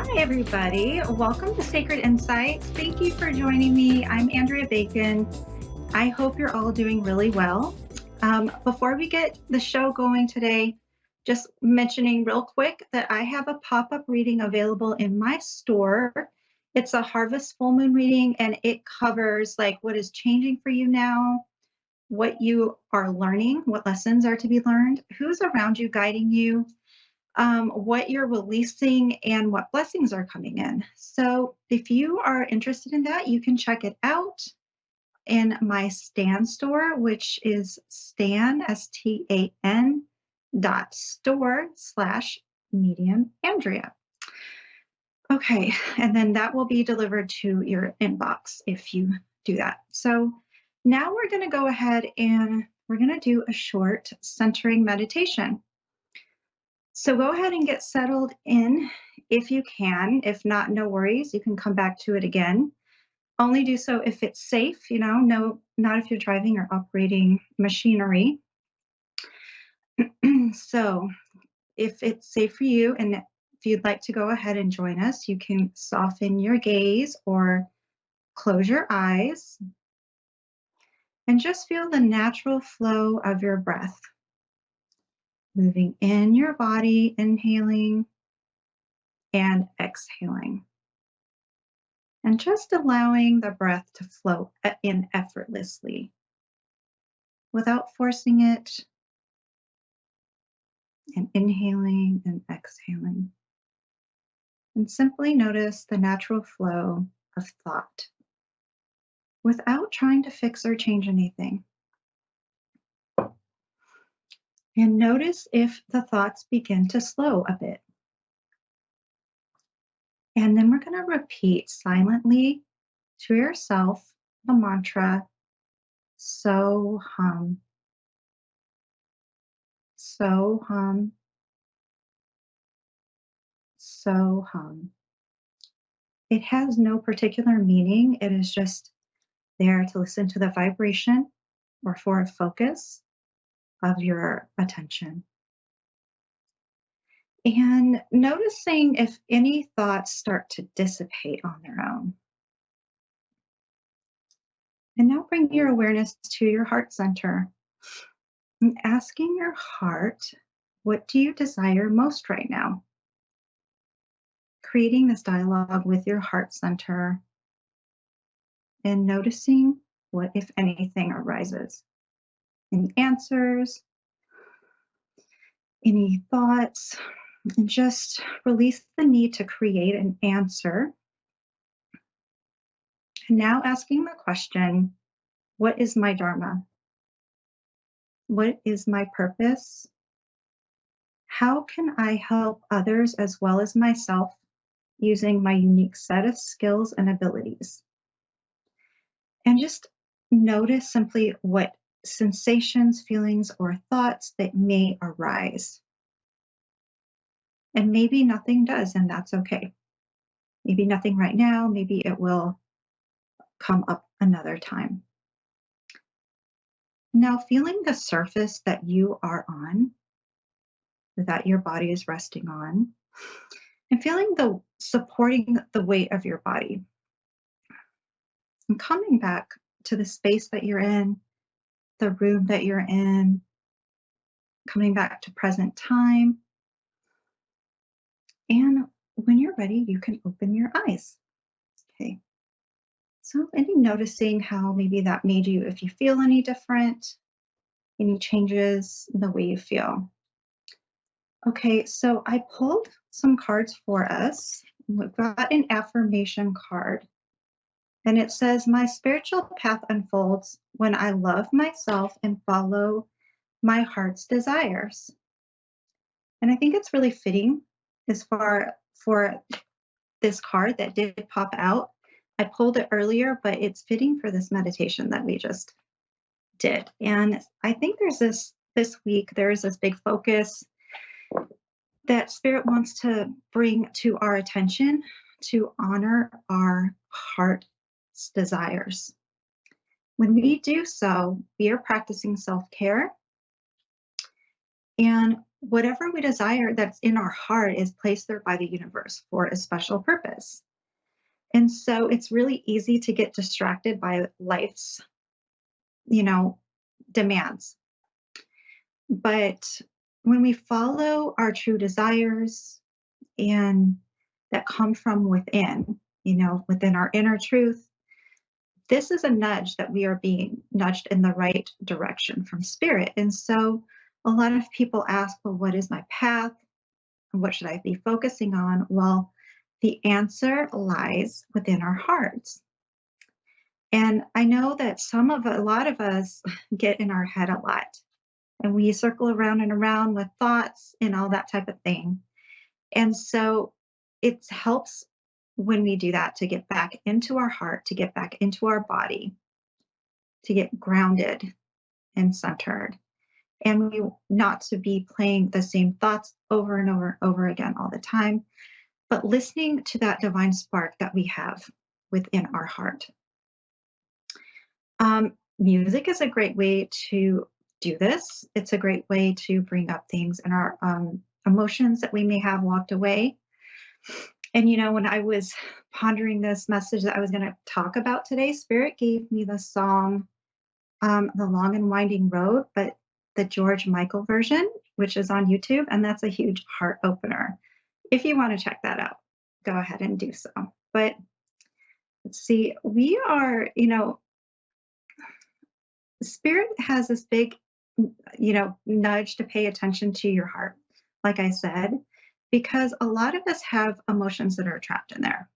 Hi, everybody. Welcome to Sacred Insights. Thank you for joining me. I'm Andrea Bacon. I hope you're all doing really well. Before we get the show going today, just mentioning real quick that I have a pop up reading available in my store. It's a harvest full moon reading, and it covers like what is changing for you now, what you are learning, what lessons are to be learned, who's around you guiding you, what you're releasing, and what blessings are coming in. So, if you are interested in that, you can check it out in my Stan store, which is Stan, STAN dot store/medium Andrea. Okay, and then that will be delivered to your inbox if you do that. So now we're going to go ahead and we're going to do a short centering meditation. So go ahead and get settled in if you can. If not, no worries. You can come back to it again. Only do so if it's safe, no, not if you're driving or operating machinery. So if it's safe for you and if you'd like to go ahead and join us, you can soften your gaze or close your eyes and just feel the natural flow of your breath. Moving in your body, inhaling and exhaling. And just allowing the breath to flow in effortlessly without forcing it, and inhaling and exhaling. And simply notice the natural flow of thought without trying to fix or change anything. And notice if the thoughts begin to slow a bit. And then we're going to repeat silently to yourself the mantra, so hum, so hum, so hum. It has no particular meaning. It is just there to listen to the vibration or for a focus of your attention. And noticing if any thoughts start to dissipate on their own. And now bring your awareness to your heart center and asking your heart, what do you desire most right now? Creating this dialogue with your heart center and noticing what, if anything, arises. Any answers, any thoughts, and just release the need to create an answer. And now asking the question, what is my dharma? What is my purpose? How can I help others as well as myself using my unique set of skills and abilities? And just notice simply what sensations, feelings, or thoughts that may arise. And maybe nothing does, and that's okay. Maybe nothing right now, maybe it will come up another time. Now, feeling the surface that you are on, that your body is resting on, and feeling the supporting the weight of your body. And coming back to the space that you're in, the room that you're in, coming back to present time. And when you're ready, you can open your eyes. Okay. So, any noticing how maybe that made you, if you feel any different, any changes in the way you feel. Okay, so I pulled some cards for us. We've got an affirmation card, and it says, my spiritual path unfolds when I love myself and follow my heart's desires. And I think it's really fitting as far for this card that did pop out. I pulled it earlier, but it's fitting for this meditation that we just did. And I think there's this week, there's this big focus that Spirit wants to bring to our attention to honor our heart's desires. When we do so, we are practicing self-care, and whatever we desire that's in our heart is placed there by the universe for a special purpose. And so it's really easy to get distracted by life's, you know, demands. But when we follow our true desires and that come from within, within our inner truth, this is a nudge that we are being nudged in the right direction from spirit. And so a lot of people ask, well, what is my path? What should I be focusing on? Well, the answer lies within our hearts. And I know that a lot of us get in our head a lot and we circle around and around with thoughts and all that type of thing. And so it helps when we do that to get back into our heart, to get back into our body, to get grounded and centered. And we not to be playing the same thoughts over and over and over again all the time, but listening to that divine spark that we have within our heart. Music is a great way to do this. It's a great way to bring up things in our emotions that we may have locked away. And when I was pondering this message that I was going to talk about today, Spirit gave me the song The Long and Winding Road, but the George Michael version, which is on YouTube, and that's a huge heart opener. If you want to check that out, go ahead and do so. But let's see, we are, Spirit has this big, nudge to pay attention to your heart, like I said, because a lot of us have emotions that are trapped in there.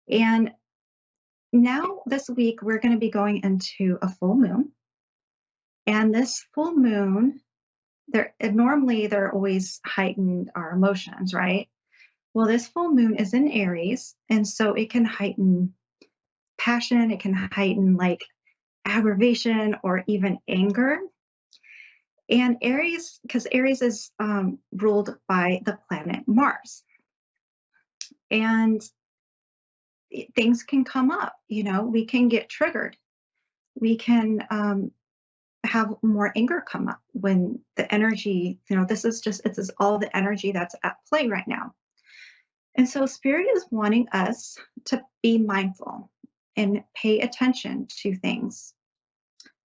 And now this week, we're going to be going into a full moon. And this full moon, normally they're always heightened our emotions, right? Well, this full moon is in Aries, and so it can heighten passion, it can heighten like aggravation or even anger. And Aries, because Aries is ruled by the planet Mars, and things can come up, we can get triggered. We can have more anger come up when the energy, this is all the energy that's at play right now. And so Spirit is wanting us to be mindful and pay attention to things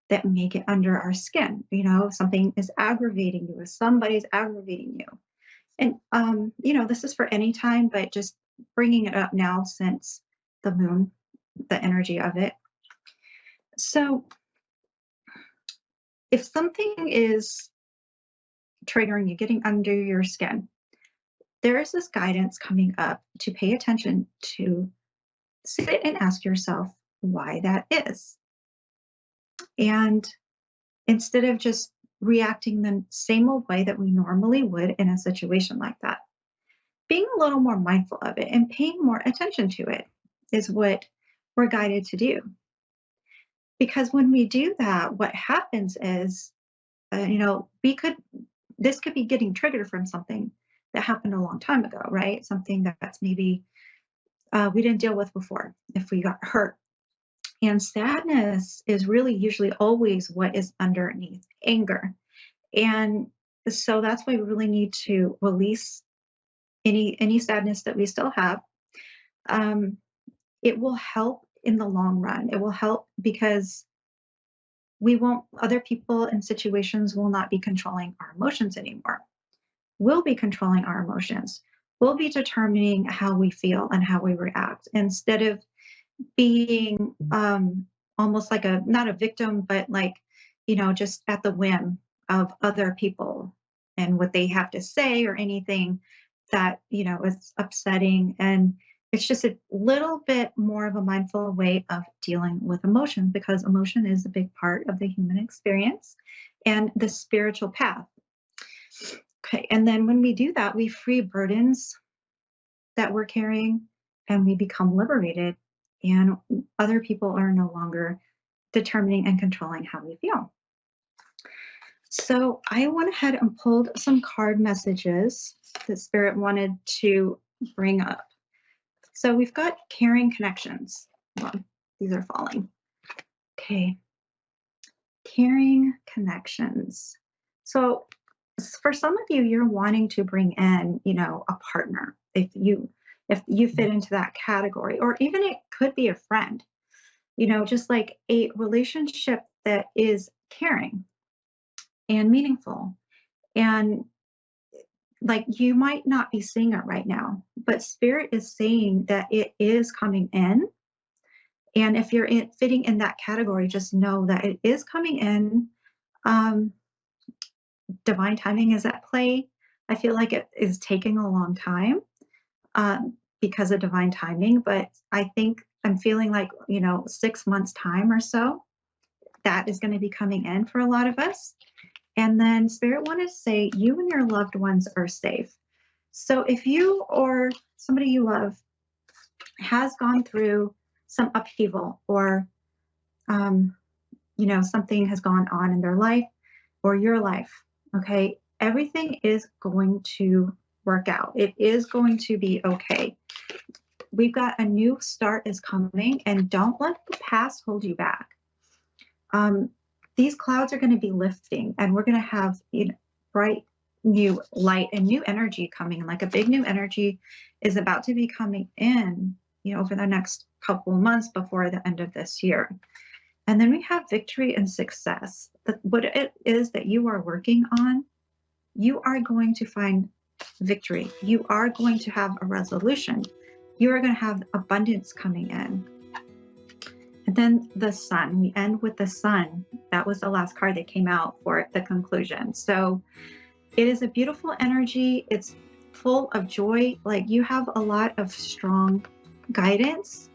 that may get under our skin. If something is aggravating you, if somebody's aggravating you. And, this is for any time, but just bringing it up now since the moon, the energy of it. So if something is triggering you, getting under your skin, there is this guidance coming up to pay attention to, sit and ask yourself why that is. And instead of just reacting the same old way that we normally would in a situation like that, being a little more mindful of it and paying more attention to it is what we're guided to do. Because when we do that, what happens is, this could be getting triggered from something that happened a long time ago, right? Something that's maybe we didn't deal with before if we got hurt. And sadness is really usually always what is underneath anger. And so that's why we really need to release any sadness that we still have. It will help in the long run. It will help because other people and situations will not be controlling our emotions anymore. We'll be controlling our emotions. We'll be determining how we feel and how we react instead of being almost like not a victim, but like, just at the whim of other people and what they have to say or anything that, is upsetting. And it's just a little bit more of a mindful way of dealing with emotion because emotion is a big part of the human experience and the spiritual path. Okay. And then when we do that, we free burdens that we're carrying and we become liberated, and other people are no longer determining and controlling how we feel. So I went ahead and pulled some card messages that Spirit wanted to bring up. So we've got caring connections. Hold on, these are falling. Okay. Caring connections. So For some of you, you're wanting to bring in, a partner. If you fit into that category, or even it could be a friend, just like a relationship that is caring and meaningful. And like you might not be seeing it right now, but spirit is saying that it is coming in. And if you're fitting in that category, just know that it is coming in. Um, Divine timing is at play. I feel like it is taking a long time because of divine timing, but I think I'm feeling like, 6 months time or so, that is going to be coming in for a lot of us. And then Spirit wanted to say you and your loved ones are safe. So if you or somebody you love has gone through some upheaval, or something has gone on in their life or your life, okay, everything is going to work out. It is going to be okay. We've got a new start is coming, and don't let the past hold you back. These clouds are going to be lifting, and we're going to have bright new light and new energy coming in. Like a big new energy is about to be coming in, over the next couple of months before the end of this year. And then we have victory and success. What it is that you are working on, you are going to find victory. You are going to have a resolution. You are going to have abundance coming in. And then the sun, we end with the sun. That was the last card that came out for the conclusion. So it is a beautiful energy. It's full of joy. Like you have a lot of strong guidance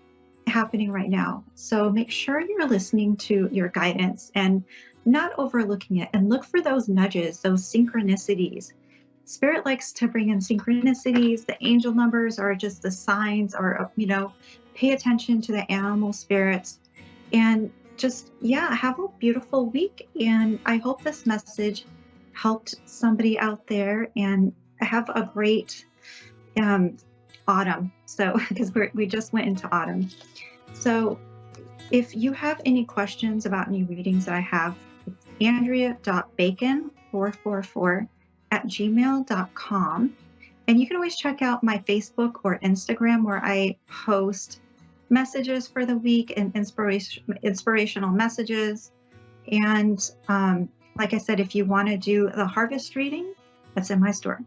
happening right now. So make sure you're listening to your guidance and not overlooking it, and look for those nudges, those synchronicities. Spirit likes to bring in synchronicities. The angel numbers are just the signs, or, pay attention to the animal spirits. And just, have a beautiful week. And I hope this message helped somebody out there, and have a great autumn. So, because we just went into autumn. So if you have any questions about any readings that I have, it's andrea.bacon444@gmail.com. And you can always check out my Facebook or Instagram, where I post messages for the week and inspirational messages. And like I said, if you want to do the harvest reading, that's in my store.